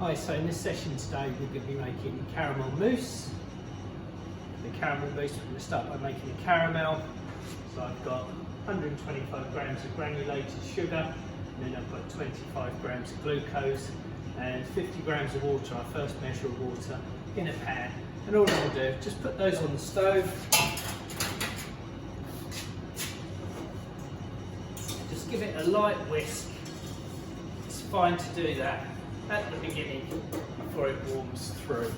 Hi, so in this session today we're going to be making caramel mousse. The caramel mousse, we're going to start by making a caramel. So I've got 125 grams of granulated sugar, and then I've got 25 grams of glucose and 50 grams of water, our first measure of water, in a pan. And all I'm going to do is just put those on the stove. Just give it a light whisk. It's fine to do that at the beginning before it warms through.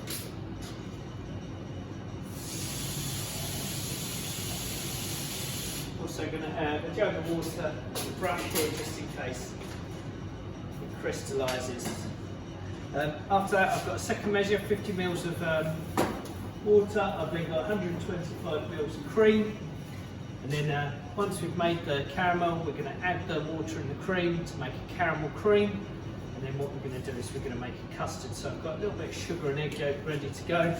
Also going to add a jug of water and a brush here just in case it crystallises. After that I've got a second measure, 50 ml of water. I've then got 125 ml of cream. And then once we've made the caramel, we're going to add the water and the cream to make a caramel cream. And then what we're going to do is we're going to make a custard. So I've got a little bit of sugar and egg yolk ready to go.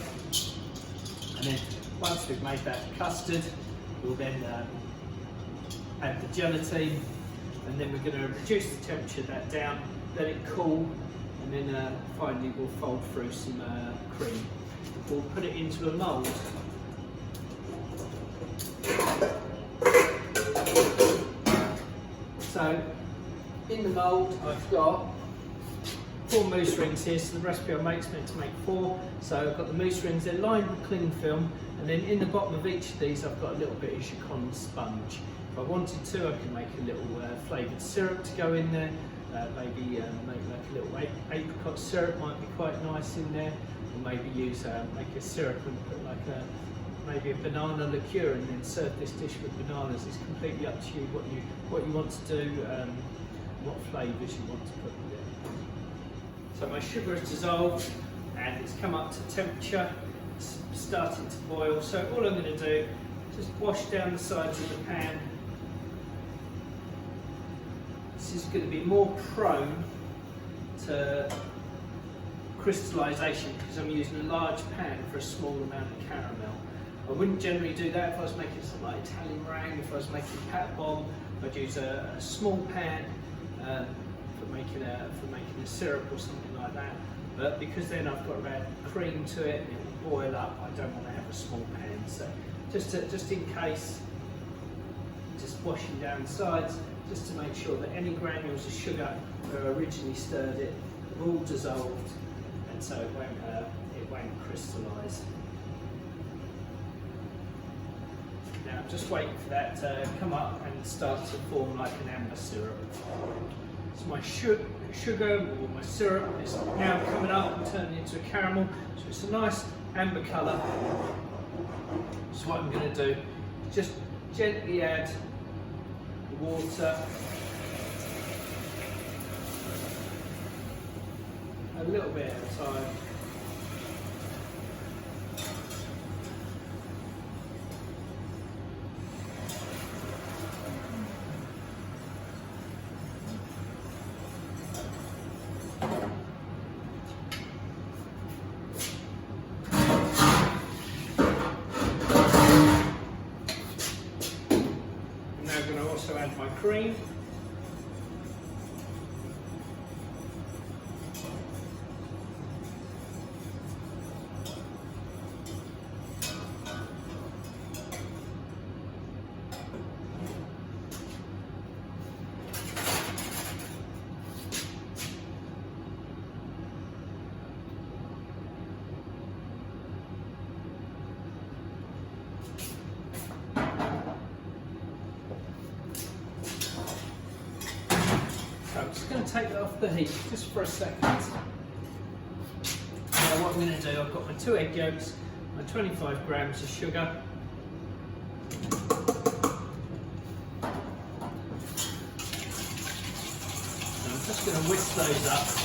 And then once we've made that custard, we'll then add the gelatin. And then we're going to reduce the temperature of that down, let it cool, and then finally we'll fold through some cream. We'll put it into a mould. So in the mould I've got 4 mousse rings here, so the recipe I make is meant to make 4. So I've got the mousse rings, they're lined with cling film, and then in the bottom of each of these I've got a little bit of chiffon sponge. If I wanted to, I can make a little flavoured syrup to go in there. Maybe make like a little apricot syrup might be quite nice in there, or maybe use make a syrup and put like maybe a banana liqueur and then serve this dish with bananas. It's completely up to you what you want to do, what flavours you want to put with it. So my sugar is dissolved and it's come up to temperature, it's starting to boil. So all I'm going to do is just wash down the sides of the pan. This is going to be more prone to crystallisation because I'm using a large pan for a small amount of caramel. I wouldn't generally do that if I was making something like Italian meringue. If I was making pat bomb, I'd use a small pan for making a syrup or something like that. But because then I've got to add cream to it and it will boil up, I don't want to have a small pan. So just in case, just washing down the sides, just to make sure that any granules of sugar where I originally stirred it are all dissolved, and so it won't crystallise. Now I'm just waiting for that to come up and start to form like an amber syrup. So my sugar or my syrup is now coming up and turning into a caramel, so it's a nice amber colour. So what I'm going to do is just gently add the water, a little bit at a time. I'm going to also add my cream. I'm just going to take that off the heat just for a second. Now what I'm going to do, I've got my 2 egg yolks, my 25 grams of sugar. And I'm just going to whisk those up.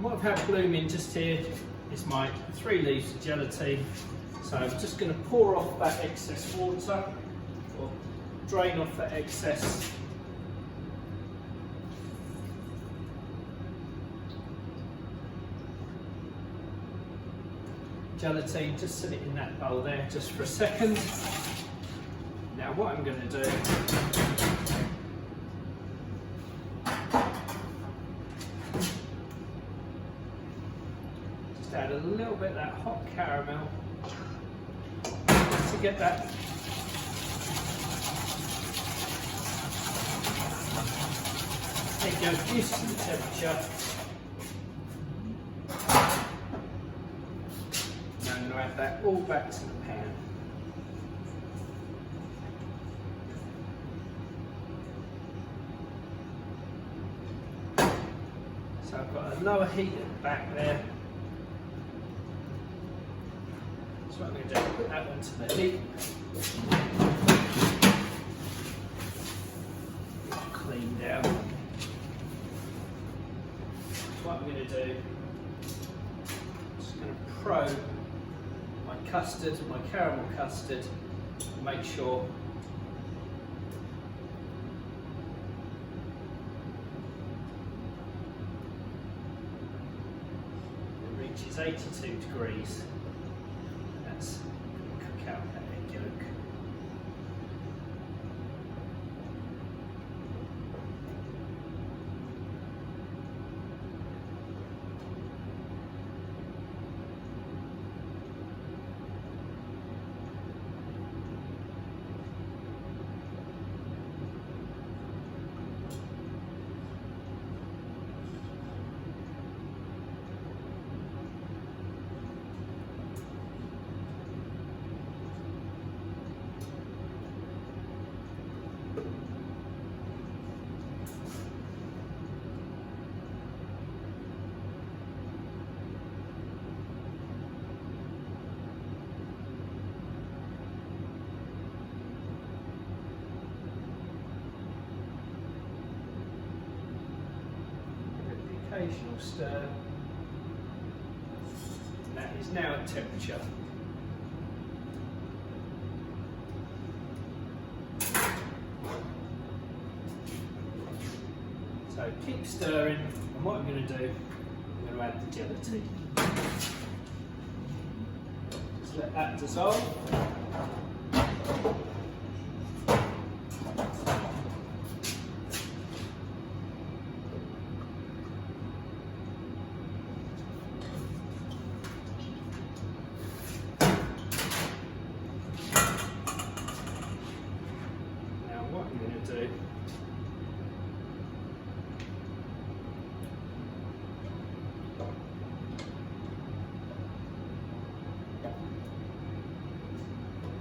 What I've had blooming just here is my 3 leaves of gelatin. So I'm just going to pour off that excess water, or drain off that excess gelatine, just sit it in that bowl there just for a second. Now what I'm going to do, just add a little bit of that hot caramel to get that egg yolk used to the temperature. Now I'm going to add that all back to the pan. So I've got a lower heat at the back there. So what I'm going to do is put that onto the heat. Clean down. What I'm going to do, I'm just going to probe my custard, my caramel custard, and make sure it reaches 82 degrees. That's going to cook out that egg yolk. Occasional stir. And that is now at temperature. So keep stirring, and what I'm going to do, I'm going to add the gelatine. Just let that dissolve.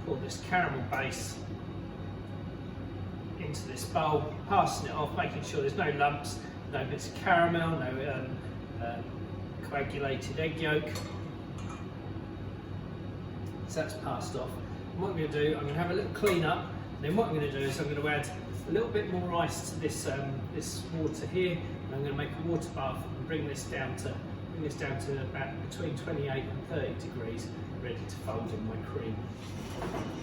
Pour this caramel base into this bowl, passing it off, making sure there's no lumps, no bits of caramel, no coagulated egg yolk. So that's passed off. And what I'm going to do, I'm going to have a little clean up, and then what I'm going to do is I'm going to add a little bit more ice to this this water here, and I'm going to make a water bath and bring this down to about between 28 and 30 degrees, ready to fold in my cream.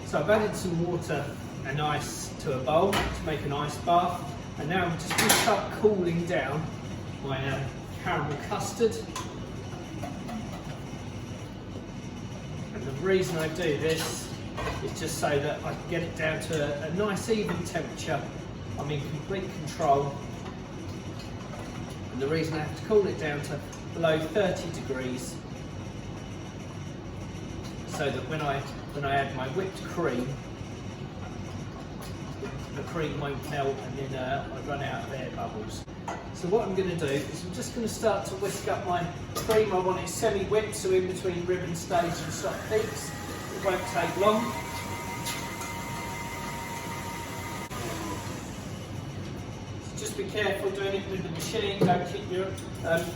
So I've added some water and ice to a bowl to make an ice bath, and now I'm just going to start cooling down my caramel custard. And the reason I do this is just so that I can get it down to a nice even temperature. I'm in complete control, and the reason I have to cool it down to below 30 degrees so that when I add my whipped cream, the cream won't melt and then I run out of air bubbles. So what I'm going to do is I'm just going to start to whisk up my cream. I want it semi-whipped, so in between ribbon stage and soft peaks. It won't take long. So just be careful doing it with the machine. Don't keep your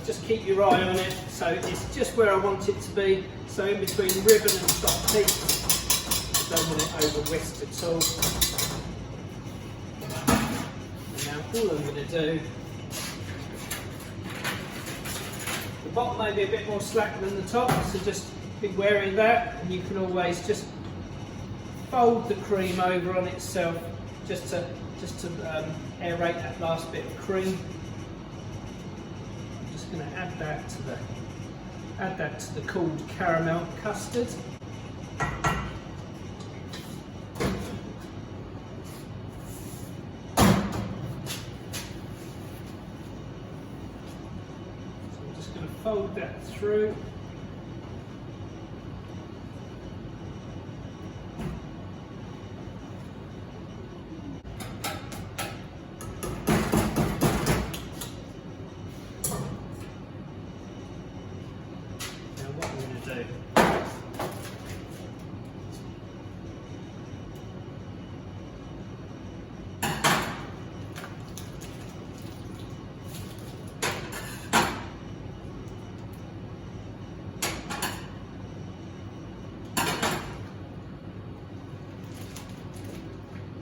just keep your eye on it. So it's just where I want it to be. So in between ribbon and soft peaks. Don't want it over whisked at all. And now all I'm going to do, the bottom may be a bit more slack than the top, so just be wary of that, and you can always just fold the cream over on itself just to aerate that last bit of cream. I'm just going to add that to add that to the cooled caramel custard. So I'm just going to fold that through.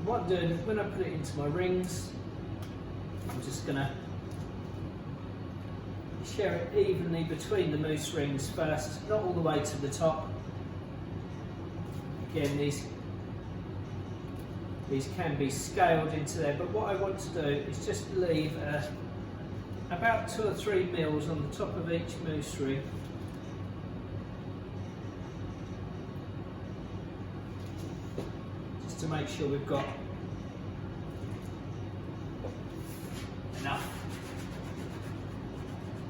What I'm doing is when I put it into my rings, I'm just going to share it evenly between the mousse rings first, not all the way to the top. Again, these can be scaled into there, but what I want to do is just leave about 2 or 3 mils on the top of each mousse ring. Just to make sure we've got enough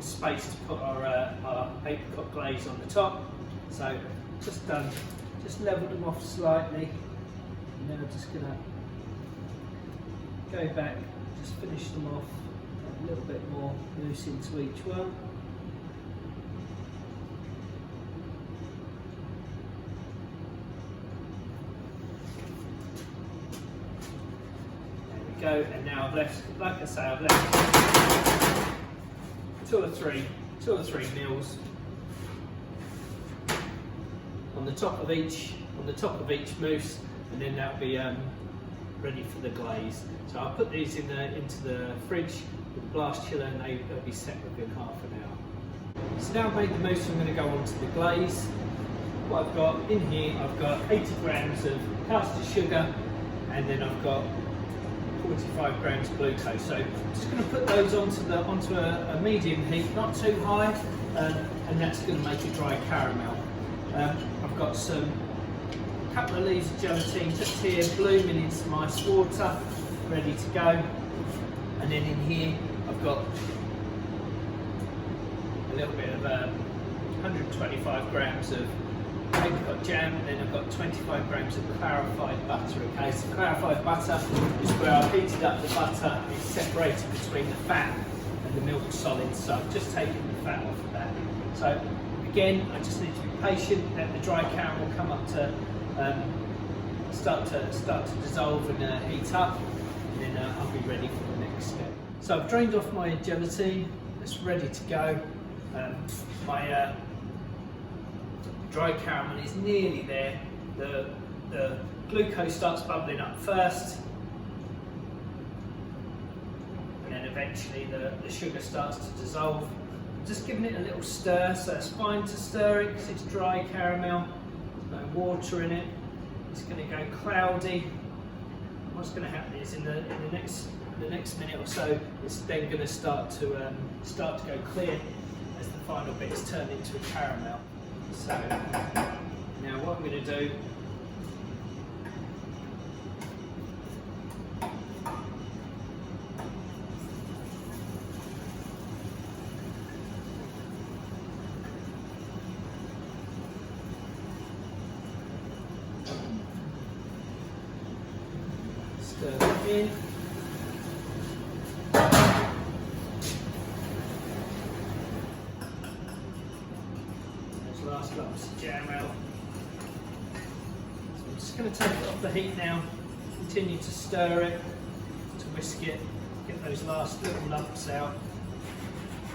space to put our apricot glaze on the top. So just leveled them off slightly, and then I'm just going to go back, just finish them off, add a little bit more mousse into each one. There we go, and now I've left, like I say, I've left 2 or 3 mils on the top of each mousse, and then that'll be ready for the glaze. So I'll put these into the fridge with the blast chiller, and they'll be set within half an hour. So now I've made the mousse, I'm going to go on to the glaze. What I've got in here, I've got 80 grams of caster sugar, and then I've got 45 grams glucose. So I'm just going to put those onto a medium heat, not too high, and that's going to make a dry caramel. I've got a couple of leaves of gelatine just here, blooming in some ice water, ready to go. And then in here I've got a little bit of 125 grams of apricot jam, and then I've got 25 grams of clarified butter. Okay, so clarified butter is where I've heated up the butter, it's separated between the fat and the milk solids, so I've just taken the fat off of that. So again, I just need to be patient, let the dry caramel come up to start to dissolve and heat up, and then I'll be ready for the next step. So I've drained off my gelatine, it's ready to go. My dry caramel is nearly there. The glucose starts bubbling up first, and then eventually the sugar starts to dissolve. I'm just giving it a little stir, so it's fine to stir it because it's dry caramel, there's no water in it. It's going to go cloudy. What's going to happen is in the next minute or so, it's then going to start to go clear as the final bits turn into a caramel. So now what I'm going to do, stir that in. Last lumps of jam out. So I'm just going to take it off the heat now, continue to stir it, to whisk it, get those last little lumps out,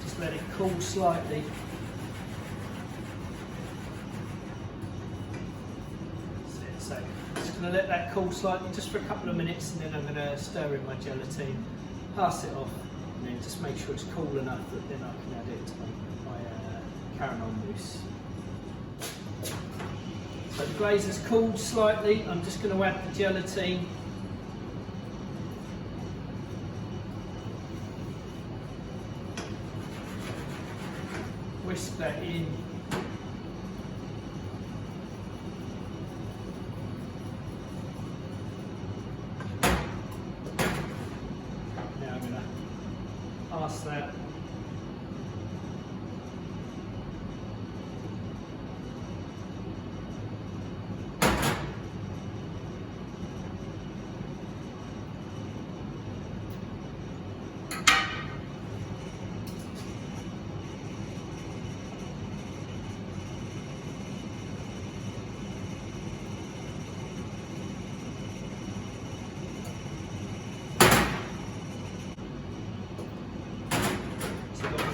just let it cool slightly. So I'm just going to let that cool slightly just for a couple of minutes, and then I'm going to stir in my gelatine, pass it off, and then just make sure it's cool enough that then I can add it to my caramel mousse. So the glaze has cooled slightly. I'm just going to add the gelatine. Whisk that in. that.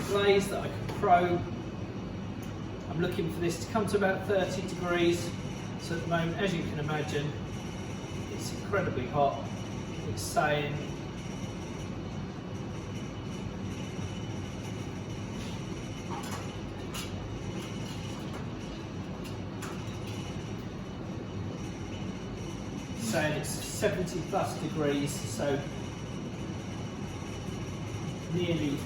Glaze that I can probe. I'm looking for this to come to about 30 degrees. So at the moment, as you can imagine, it's incredibly hot. It's saying it's 70 plus degrees, so nearly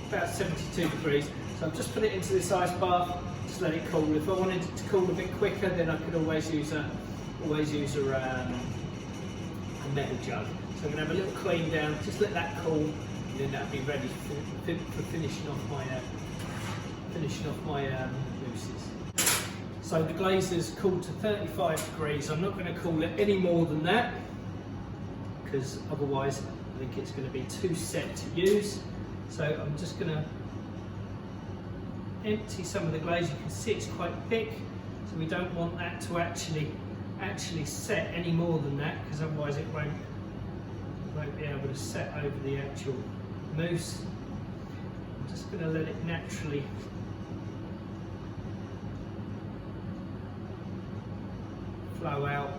about 72 degrees. So I've just put it into this ice bath, just let it cool. If I wanted it to cool a bit quicker, then I could always use a metal jug. So I'm going to have a little clean down, just let that cool, and then that'll be ready for finishing off my mousses. So the glaze is cooled to 35 degrees. I'm not going to cool it any more than that, because otherwise I think it's going to be too set to use. So I'm just going to empty some of the glaze. You can see it's quite thick, so we don't want that to actually set any more than that, because otherwise it won't be able to set over the actual mousse. I'm just going to let it naturally flow out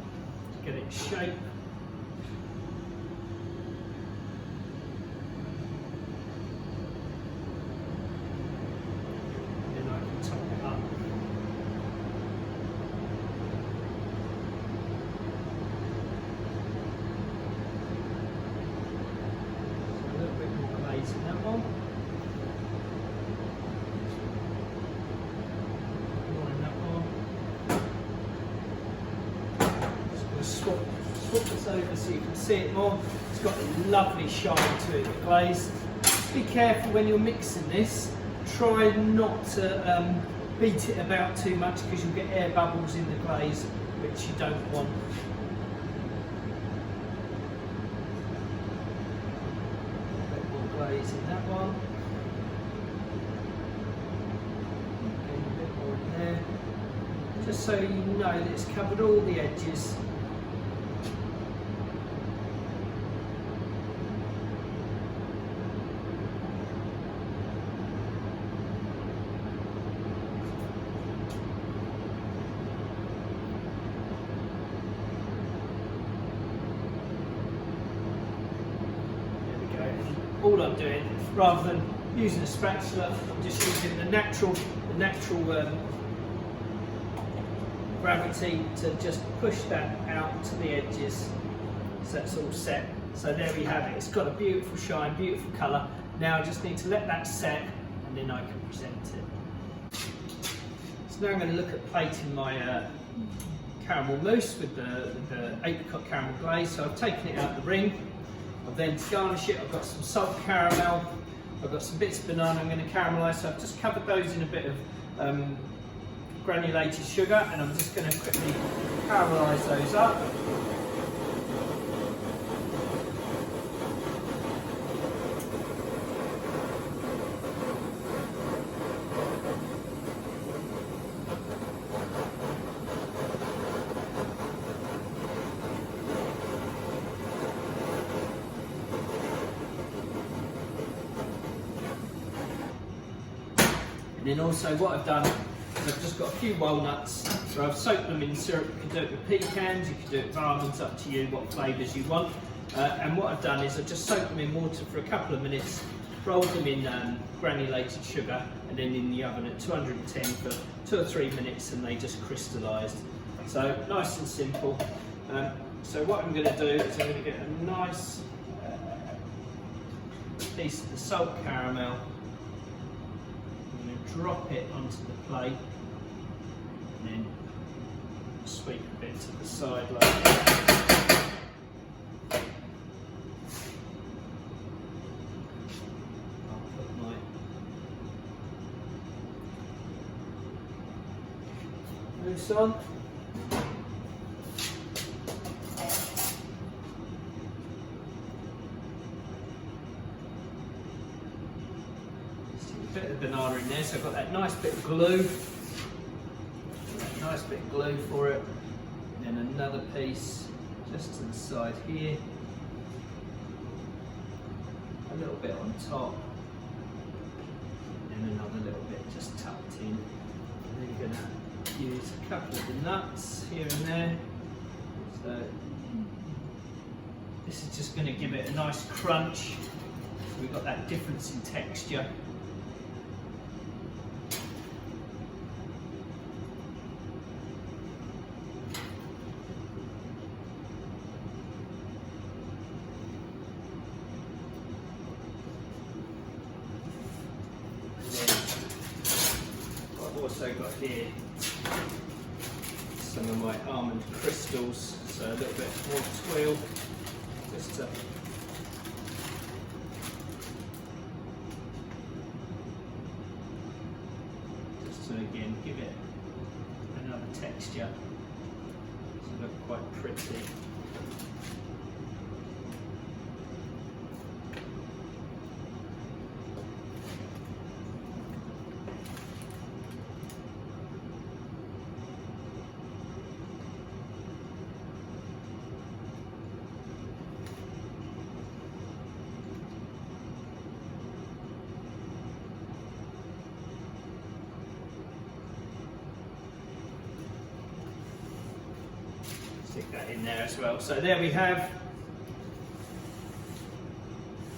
to get its shape. Swap this over so you can see it more. It's got a lovely shine to it, the glaze. Just be careful when you're mixing this. Try not to beat it about too much, because you'll get air bubbles in the glaze, which you don't want. A bit more glaze in that one. And a bit more in there. Just so you know that it's covered all the edges. All I'm doing, rather than using a spatula, I'm just using the natural gravity to just push that out to the edges, so that's all set. So there we have it. It's got a beautiful shine, beautiful colour. Now I just need to let that set, and then I can present it. So now I'm going to look at plating my caramel mousse with the apricot caramel glaze. So I've taken it out of the ring. I've then garnished it. I've got some salt caramel, I've got some bits of banana I'm going to caramelise, so I've just covered those in a bit of granulated sugar, and I'm just going to quickly caramelise those up. And then also what I've done is I've just got a few walnuts, so I've soaked them in syrup. You can do it with pecans, you can do it with almonds, up to you what flavours you want. And what I've done is I've just soaked them in water for a couple of minutes, rolled them in granulated sugar, and then in the oven at 210 for 2 or 3 minutes, and they just crystallised. So nice and simple. So what I'm going to do is I'm going to get a nice piece of the salt caramel. Drop it onto the plate, and then sweep a bit to the side like that. I'll mousse on. Stick a bit of banana in there, so I've got that nice bit of glue. That nice bit of glue for it. And then another piece just to the side here. A little bit on top. And another little bit just tucked in. And then you're going to use a couple of the nuts here and there. So this is just going to give it a nice crunch. So we've got that difference in texture. I've also got here some of my almond crystals, so a little bit more twirl, just to again give it another texture, to look quite pretty. Stick that in there as well. So there we have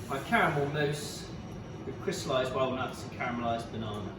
my caramel mousse with crystallised walnuts and caramelised banana.